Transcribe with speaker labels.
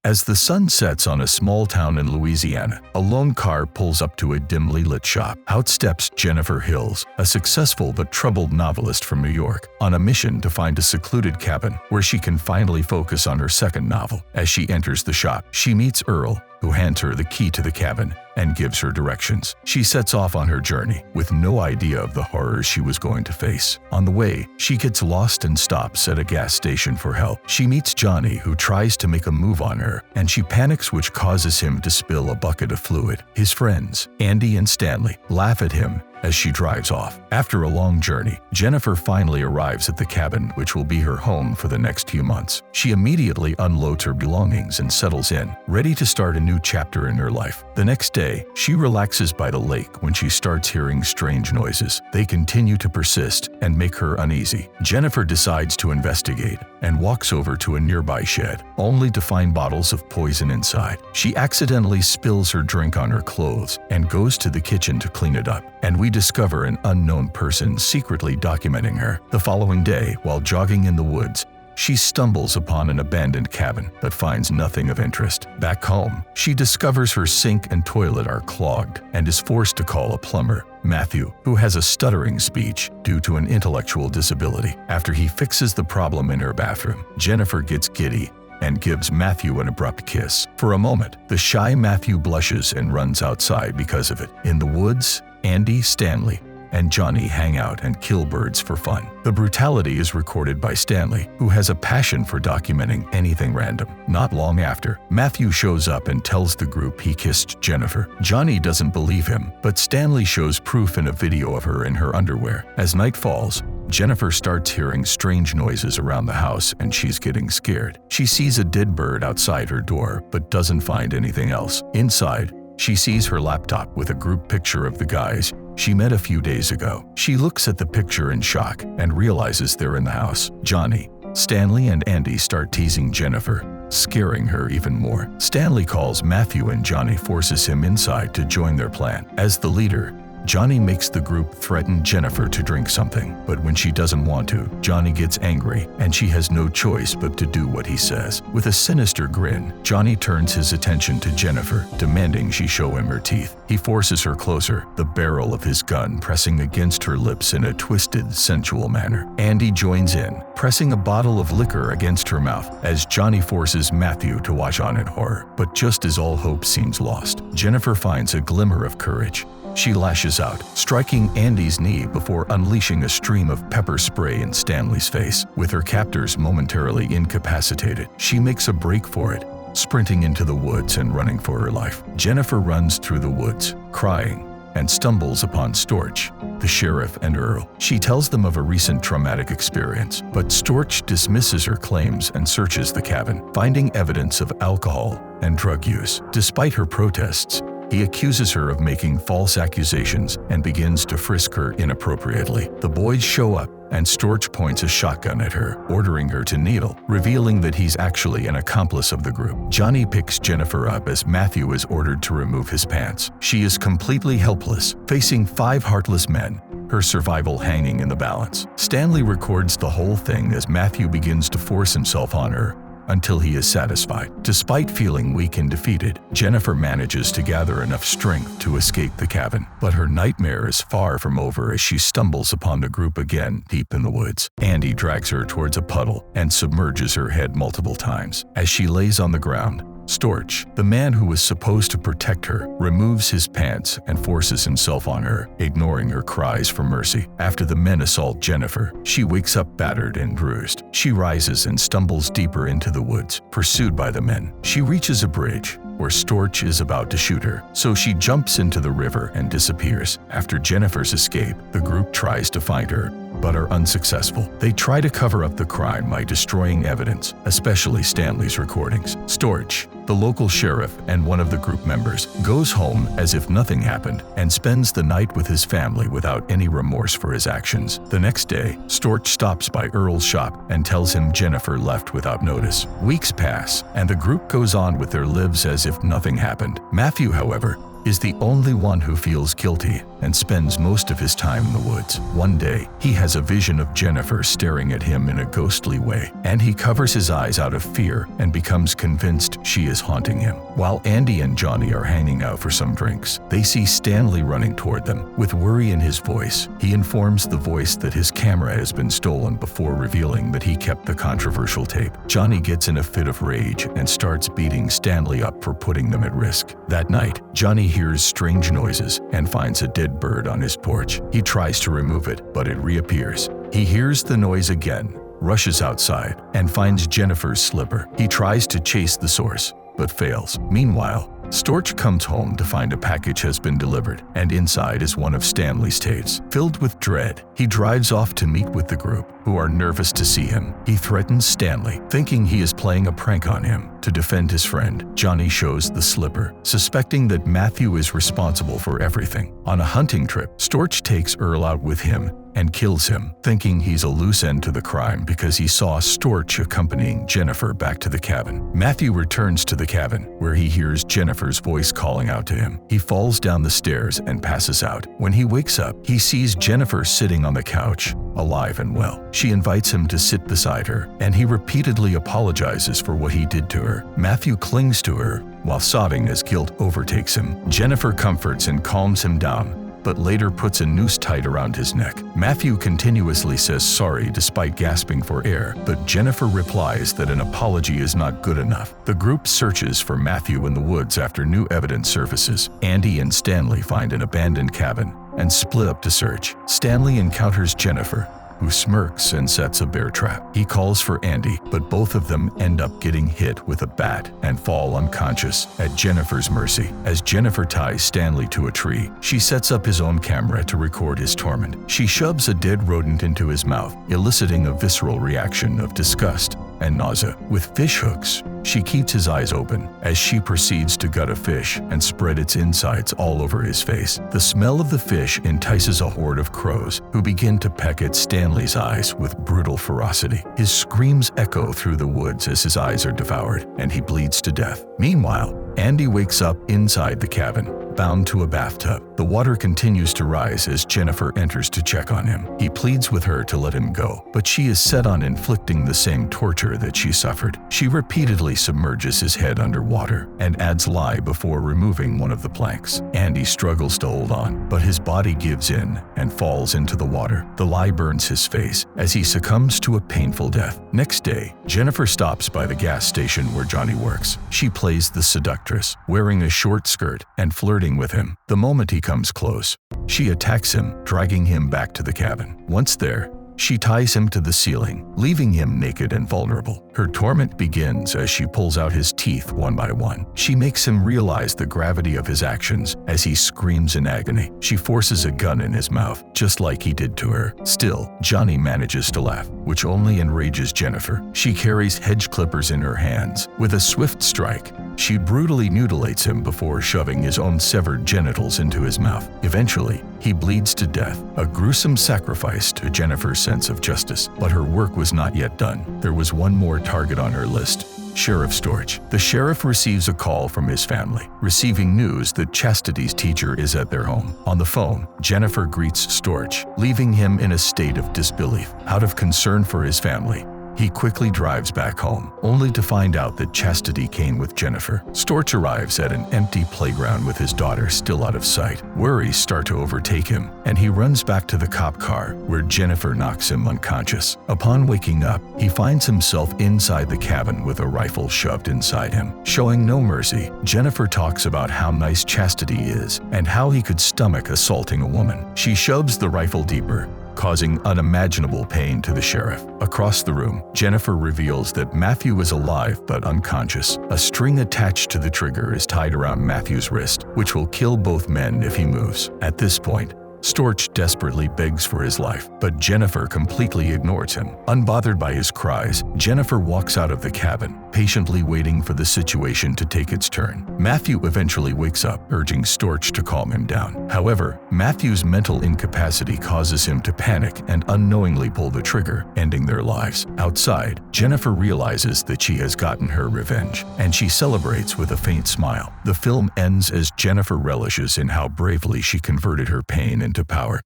Speaker 1: As the sun sets on a small town in Louisiana, a lone car pulls up to a dimly lit shop. Out steps Jennifer Hills, a successful but troubled novelist from New York, on a mission to find a secluded cabin where she can finally focus on her second novel. As she enters the shop, she meets Earl, who hands her the key to the cabin and gives her directions. She sets off on her journey with no idea of the horrors she was going to face. On the way, she gets lost and stops at a gas station for help. She meets Johnny, who tries to make a move on her, and she panics, which causes him to spill a bucket of fluid. His friends, Andy and Stanley, laugh at him as she drives off. After a long journey, Jennifer finally arrives at the cabin, which will be her home for the next few months. She immediately unloads her belongings and settles in, ready to start a new chapter in her life. The next day, she relaxes by the lake when she starts hearing strange noises. They continue to persist and make her uneasy. Jennifer decides to investigate and walks over to a nearby shed, only to find bottles of poison inside. She accidentally spills her drink on her clothes and goes to the kitchen to clean it up, and we discover an unknown person secretly documenting her. The following day, while jogging in the woods, she stumbles upon an abandoned cabin but finds nothing of interest. Back home, she discovers her sink and toilet are clogged and is forced to call a plumber, Matthew, who has a stuttering speech due to an intellectual disability. After he fixes the problem in her bathroom, Jennifer gets giddy and gives Matthew an abrupt kiss. For a moment, the shy Matthew blushes and runs outside because of it. In the woods, Andy, Stanley, and Johnny hang out and kill birds for fun. The brutality is recorded by Stanley, who has a passion for documenting anything random. Not long after, Matthew shows up and tells the group he kissed Jennifer. Johnny doesn't believe him, but Stanley shows proof in a video of her in her underwear. As night falls, Jennifer starts hearing strange noises around the house and she's getting scared. She sees a dead bird outside her door, but doesn't find anything else. Inside, she sees her laptop with a group picture of the guys she met a few days ago. She looks at the picture in shock and realizes they're in the house. Johnny, Stanley, and Andy start teasing Jennifer, scaring her even more. Stanley calls Matthew and Johnny forces him inside to join their plan. As the leader, Johnny makes the group threaten Jennifer to drink something, but when she doesn't want to, Johnny gets angry and she has no choice but to do what he says. With a sinister grin, Johnny turns his attention to Jennifer, demanding she show him her teeth. He forces her closer, the barrel of his gun pressing against her lips in a twisted, sensual manner. Andy joins in, pressing a bottle of liquor against her mouth as Johnny forces Matthew to watch on in horror. But just as all hope seems lost, Jennifer finds a glimmer of courage. She lashes out, striking Andy's knee before unleashing a stream of pepper spray in Stanley's face. With her captors momentarily incapacitated, she makes a break for it, sprinting into the woods and running for her life. Jennifer runs through the woods, crying, and stumbles upon Storch, the sheriff, and Earl. She tells them of a recent traumatic experience, but Storch dismisses her claims and searches the cabin, finding evidence of alcohol and drug use. Despite her protests, he accuses her of making false accusations and begins to frisk her inappropriately. The boys show up, and Storch points a shotgun at her, ordering her to kneel, revealing that he's actually an accomplice of the group. Johnny picks Jennifer up as Matthew is ordered to remove his pants. She is completely helpless, facing 5 heartless men, her survival hanging in the balance. Stanley records the whole thing as Matthew begins to force himself on her, until he is satisfied. Despite feeling weak and defeated, Jennifer manages to gather enough strength to escape the cabin. But her nightmare is far from over as she stumbles upon the group again deep in the woods. Andy drags her towards a puddle and submerges her head multiple times. As she lays on the ground, Storch, the man who was supposed to protect her, removes his pants and forces himself on her, ignoring her cries for mercy. After the men assault Jennifer, she wakes up battered and bruised. She rises and stumbles deeper into the woods, pursued by the men. She reaches a bridge where Storch is about to shoot her, so she jumps into the river and disappears. After Jennifer's escape, the group tries to find her, but are unsuccessful. They try to cover up the crime by destroying evidence, especially Stanley's recordings. Storch, the local sheriff and one of the group members, goes home as if nothing happened and spends the night with his family without any remorse for his actions. The next day, Storch stops by Earl's shop and tells him Jennifer left without notice. Weeks pass, and the group goes on with their lives as if nothing happened. Matthew, however, is the only one who feels guilty. and spends most of his time in the woods. One day, he has a vision of Jennifer staring at him in a ghostly way, and he covers his eyes out of fear and becomes convinced she is haunting him. While Andy and Johnny are hanging out for some drinks, they see Stanley running toward them. With worry in his voice, he informs the voice that his camera has been stolen before revealing that he kept the controversial tape. Johnny gets in a fit of rage and starts beating Stanley up for putting them at risk. That night, Johnny hears strange noises and finds a dead bird on his porch. He tries to remove it, but it reappears. He hears the noise again, rushes outside, and finds Jennifer's slipper. He tries to chase the source, but fails. Meanwhile, Storch comes home to find a package has been delivered, and inside is one of Stanley's tapes. Filled with dread, he drives off to meet with the group, who are nervous to see him. He threatens Stanley, thinking he is playing a prank on him. To defend his friend, Johnny shows the slipper, suspecting that Matthew is responsible for everything. On a hunting trip, Storch takes Earl out with him and kills him, thinking he's a loose end to the crime because he saw Storch accompanying Jennifer back to the cabin. Matthew returns to the cabin, where he hears Jennifer's voice calling out to him. He falls down the stairs and passes out. When he wakes up, he sees Jennifer sitting on the couch, alive and well. She invites him to sit beside her, and he repeatedly apologizes for what he did to her. Matthew clings to her, while sobbing as guilt overtakes him. Jennifer comforts and calms him down, but later puts a noose tight around his neck. Matthew continuously says sorry despite gasping for air, but Jennifer replies that an apology is not good enough. The group searches for Matthew in the woods after new evidence surfaces. Andy and Stanley find an abandoned cabin and split up to search. Stanley encounters Jennifer, who smirks and sets a bear trap. He calls for Andy, but both of them end up getting hit with a bat and fall unconscious at Jennifer's mercy. As Jennifer ties Stanley to a tree, she sets up his own camera to record his torment. She shoves a dead rodent into his mouth, eliciting a visceral reaction of disgust and nausea. With fish hooks, she keeps his eyes open as she proceeds to gut a fish and spread its insides all over his face. The smell of the fish entices a horde of crows who begin to peck at Stanley's eyes with brutal ferocity. His screams echo through the woods as his eyes are devoured, and he bleeds to death. Meanwhile, Andy wakes up inside the cabin, bound to a bathtub. The water continues to rise as Jennifer enters to check on him. He pleads with her to let him go, but she is set on inflicting the same torture that she suffered. She repeatedly submerges his head underwater and adds lye before removing one of the planks. Andy struggles to hold on, but his body gives in and falls into the water. The lye burns his face as he succumbs to a painful death. Next day, Jennifer stops by the gas station where Johnny works. She plays the seductress, wearing a short skirt and flirting with him. The moment he comes close, she attacks him, dragging him back to the cabin. Once there, she ties him to the ceiling, leaving him naked and vulnerable. Her torment begins as she pulls out his teeth one by one. She makes him realize the gravity of his actions as he screams in agony. She forces a gun in his mouth, just like he did to her. Still, Johnny manages to laugh, which only enrages Jennifer. She carries hedge clippers in her hands. With a swift strike, she brutally mutilates him before shoving his own severed genitals into his mouth. Eventually, he bleeds to death, a gruesome sacrifice to Jennifer's sense of justice. But her work was not yet done. There was one more target on her list: Sheriff Storch. The sheriff receives a call from his family, receiving news that Chastity's teacher is at their home. On the phone, Jennifer greets Storch, leaving him in a state of disbelief. Out of concern for his family, he quickly drives back home, only to find out that Chastity came with Jennifer. Storch arrives at an empty playground with his daughter still out of sight. Worries start to overtake him, and he runs back to the cop car, where Jennifer knocks him unconscious. Upon waking up, he finds himself inside the cabin with a rifle shoved inside him. Showing no mercy, Jennifer talks about how nice Chastity is and how he could stomach assaulting a woman. She shoves the rifle deeper, causing unimaginable pain to the sheriff. Across the room, Jennifer reveals that Matthew is alive but unconscious. A string attached to the trigger is tied around Matthew's wrist, which will kill both men if he moves. At this point, Storch desperately begs for his life, but Jennifer completely ignores him. Unbothered by his cries, Jennifer walks out of the cabin, patiently waiting for the situation to take its turn. Matthew eventually wakes up, urging Storch to calm him down. However, Matthew's mental incapacity causes him to panic and unknowingly pull the trigger, ending their lives. Outside, Jennifer realizes that she has gotten her revenge, and she celebrates with a faint smile. The film ends as Jennifer relishes in how bravely she converted her pain into power.